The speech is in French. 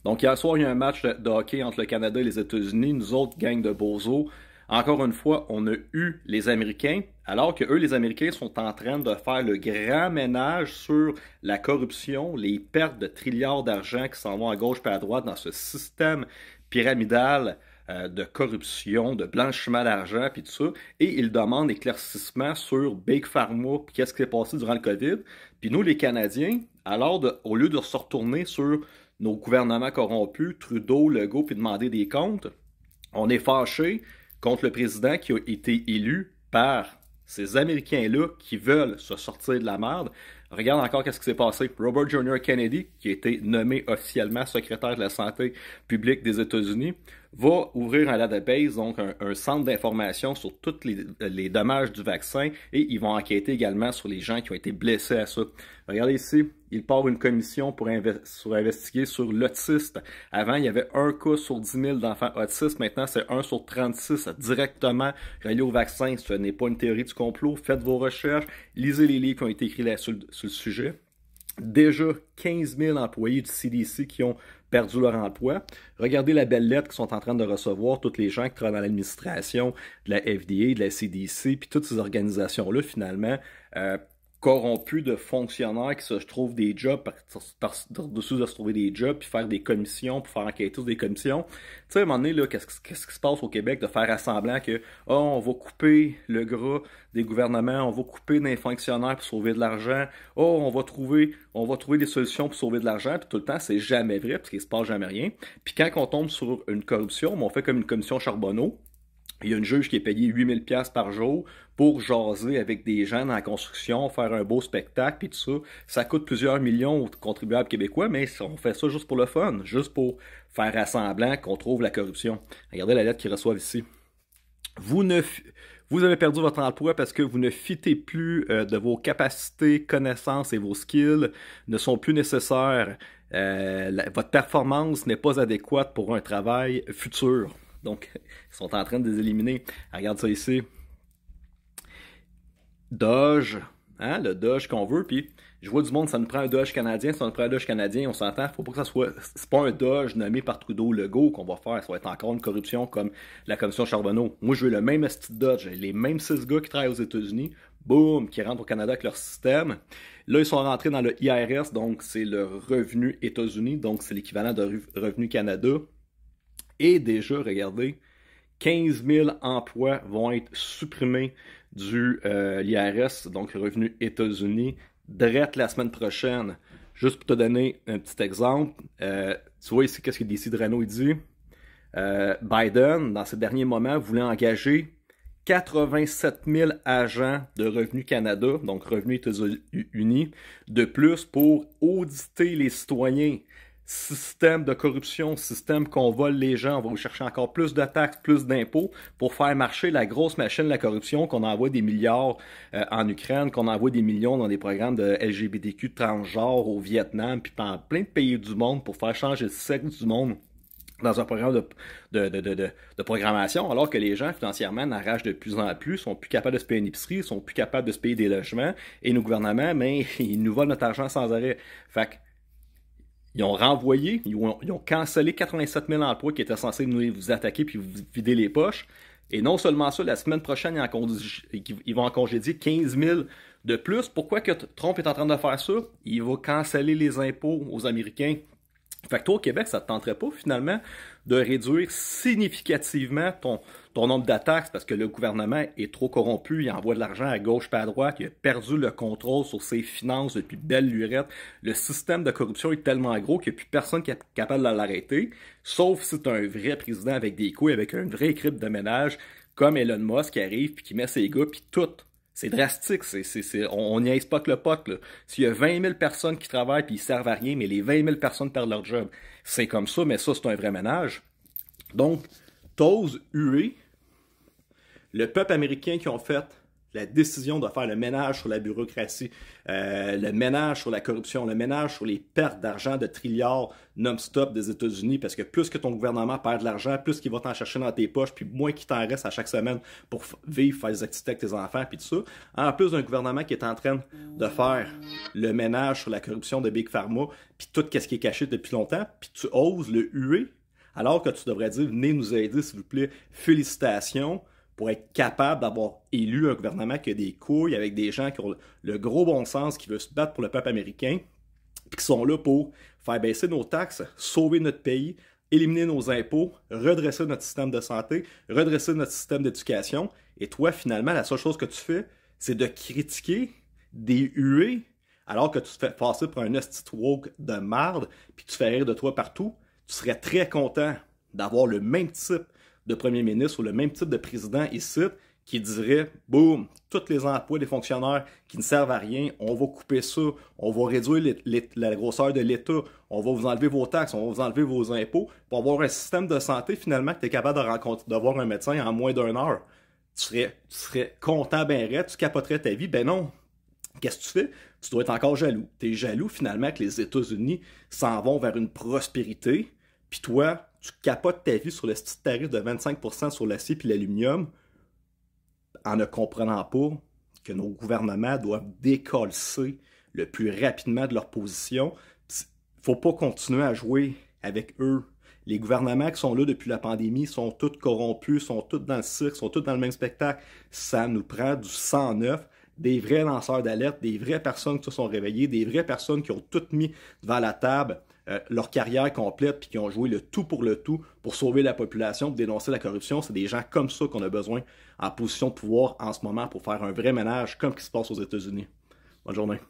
Donc, hier soir, il y a un match de hockey entre le Canada et les États-Unis. Nous autres, gang de bozos, encore une fois, on a eu les Américains, alors que eux, les Américains, sont en train de faire le grand ménage sur la corruption, les pertes de trilliards d'argent qui s'en vont à gauche et à droite dans ce système pyramidal de corruption, de blanchiment d'argent, puis tout ça. Et ils demandent éclaircissement sur Big Pharma, puis qu'est-ce qui s'est passé durant le COVID. Puis nous, les Canadiens, au lieu de se retourner sur nos gouvernements corrompus, Trudeau, Legault, puis demander des comptes, on est fâchés contre le président qui a été élu par ces Américains-là qui veulent se sortir de la merde. Regarde encore qu'est-ce qui s'est passé. Robert Jr. Kennedy, qui a été nommé officiellement secrétaire de la santé publique des États-Unis, va ouvrir un database, donc un centre d'information sur tous les dommages du vaccin, et ils vont enquêter également sur les gens qui ont été blessés à ça. Regardez ici, il part une commission pour investiguer sur l'autiste. Avant, il y avait un cas sur 10 000 d'enfants autistes. Maintenant, c'est 1 sur 36 directement relié au vaccin. Ce n'est pas une théorie du complot. Faites vos recherches. Lisez les livres qui ont été écrits là sur le sujet. Déjà 15 000 employés du CDC qui ont perdu leur emploi. Regardez la belle lettre qu'ils sont en train de recevoir, tous les gens qui travaillent dans l'administration de la FDA, de la CDC, puis toutes ces organisations-là, finalement, corrompus de fonctionnaires qui se trouvent des jobs par-dessus de se trouver des jobs, puis faire des commissions, pour faire enquêter sur des commissions. Tu sais, à un moment donné, là, qu'est-ce qui se passe au Québec de faire semblant que on va couper le gras des gouvernements, on va couper des fonctionnaires pour sauver de l'argent, on va trouver des solutions pour sauver de l'argent, puis tout le temps, c'est jamais vrai, parce qu'il se passe jamais rien. Puis quand on tombe sur une corruption, on fait comme une commission Charbonneau. Il y a une juge qui est payée 8 000 $ par jour pour jaser avec des gens dans la construction, faire un beau spectacle, puis tout ça. Ça coûte plusieurs millions aux contribuables québécois, mais on fait ça juste pour le fun, juste pour faire semblant qu'on trouve la corruption. Regardez la lettre qu'ils reçoivent ici. Vous avez perdu votre emploi parce que vous ne fitez plus de vos capacités, connaissances et vos skills ne sont plus nécessaires. Votre performance n'est pas adéquate pour un travail futur. Donc, ils sont en train de les éliminer. Regarde ça ici. Doge, hein, le Doge qu'on veut, puis je vois du monde, ça nous prend un Doge canadien, ça nous prend un Doge canadien, on s'entend, faut pas que ça soit, c'est pas un Doge nommé par Trudeau Legault qu'on va faire, ça va être encore une corruption comme la commission Charbonneau. Moi, je veux le même esti de Doge, les mêmes 6 gars qui travaillent aux États-Unis, boum, qui rentrent au Canada avec leur système. Là, ils sont rentrés dans le IRS, donc c'est le revenu États-Unis, donc c'est l'équivalent de revenu Canada. Et déjà, regardez, 15 000 emplois vont être supprimés du l'IRS, donc Revenu États-Unis, direct la semaine prochaine. Juste pour te donner un petit exemple, tu vois ici qu'est-ce que DC de Renault dit. Biden, dans ces derniers moments, voulait engager 87 000 agents de Revenu Canada, donc Revenu États-Unis, de plus pour auditer les citoyens. Système de corruption, système qu'on vole les gens, on va chercher encore plus de taxes, plus d'impôts pour faire marcher la grosse machine de la corruption, qu'on envoie des milliards en Ukraine, qu'on envoie des millions dans des programmes de LGBTQ transgenre au Vietnam, puis dans plein de pays du monde pour faire changer le sexe du monde dans un programme de programmation, alors que les gens financièrement n'arrachent de plus en plus, sont plus capables de se payer une épicerie, sont plus capables de se payer des logements, et nos gouvernements, mais ils nous volent notre argent sans arrêt. Fait que ils ont renvoyé, ils ont cancellé 87 000 emplois qui étaient censés vous attaquer puis vous vider les poches. Et non seulement ça, la semaine prochaine, ils vont en congédier 15 000 de plus. Pourquoi que Trump est en train de faire ça? Il va canceller les impôts aux Américains. Fait que toi, au Québec, ça te tenterait pas, finalement, de réduire significativement ton nombre d'attaques parce que le gouvernement est trop corrompu, il envoie de l'argent à gauche et à droite, il a perdu le contrôle sur ses finances depuis belle lurette. Le système de corruption est tellement gros qu'il n'y a plus personne qui est capable de l'arrêter, sauf si c'est un vrai président avec des couilles, avec une vraie équipe de ménage, comme Elon Musk qui arrive puis qui met ses gars puis tout. C'est drastique, on niaise pas que le pot, là. S'il y a 20 000 personnes qui travaillent puis ils servent à rien, mais les 20 000 personnes perdent leur job. C'est comme ça, mais ça, c'est un vrai ménage. Donc, t'oses huer le peuple américain qui ont fait la décision de faire le ménage sur la bureaucratie, le ménage sur la corruption, le ménage sur les pertes d'argent de trilliards non-stop des États-Unis, parce que plus que ton gouvernement perd de l'argent, plus qu'il va t'en chercher dans tes poches, puis moins qu'il t'en reste à chaque semaine pour vivre, faire des activités avec tes enfants, puis tout ça. En plus d'un gouvernement qui est en train de faire le ménage sur la corruption de Big Pharma, puis tout ce qui est caché depuis longtemps, puis tu oses le huer, alors que tu devrais dire, venez nous aider, s'il vous plaît, félicitations, pour être capable d'avoir élu un gouvernement qui a des couilles, avec des gens qui ont le gros bon sens, qui veulent se battre pour le peuple américain, puis qui sont là pour faire baisser nos taxes, sauver notre pays, éliminer nos impôts, redresser notre système de santé, redresser notre système d'éducation. Et toi, finalement, la seule chose que tu fais, c'est de critiquer, des huées, alors que tu te fais passer pour un hostie woke de marde, puis tu fais rire de toi partout. Tu serais très content d'avoir le même type de premier ministre ou le même type de président ici qui dirait, boum, tous les emplois des fonctionnaires qui ne servent à rien, on va couper ça, on va réduire la grosseur de l'État, on va vous enlever vos taxes, on va vous enlever vos impôts, pour avoir un système de santé finalement que tu es capable de voir un médecin en moins d'1 heure. Tu serais content, ben raide, tu capoterais ta vie. Ben non. Qu'est-ce que tu fais? Tu dois être encore jaloux. Tu es jaloux finalement que les États-Unis s'en vont vers une prospérité, puis toi, tu capotes ta vie sur le petit tarif de 25% sur l'acier et l'aluminium en ne comprenant pas que nos gouvernements doivent décoller le plus rapidement de leur position. Faut pas continuer à jouer avec eux. Les gouvernements qui sont là depuis la pandémie sont tous corrompus, sont tous dans le cirque, sont tous dans le même spectacle. Ça nous prend du sang neuf, des vrais lanceurs d'alerte, des vraies personnes qui se sont réveillées, des vraies personnes qui ont toutes mis devant la table leur carrière complète puis qui ont joué le tout pour sauver la population, pour dénoncer la corruption. C'est des gens comme ça qu'on a besoin en position de pouvoir en ce moment pour faire un vrai ménage comme ce qui se passe aux États-Unis. Bonne journée.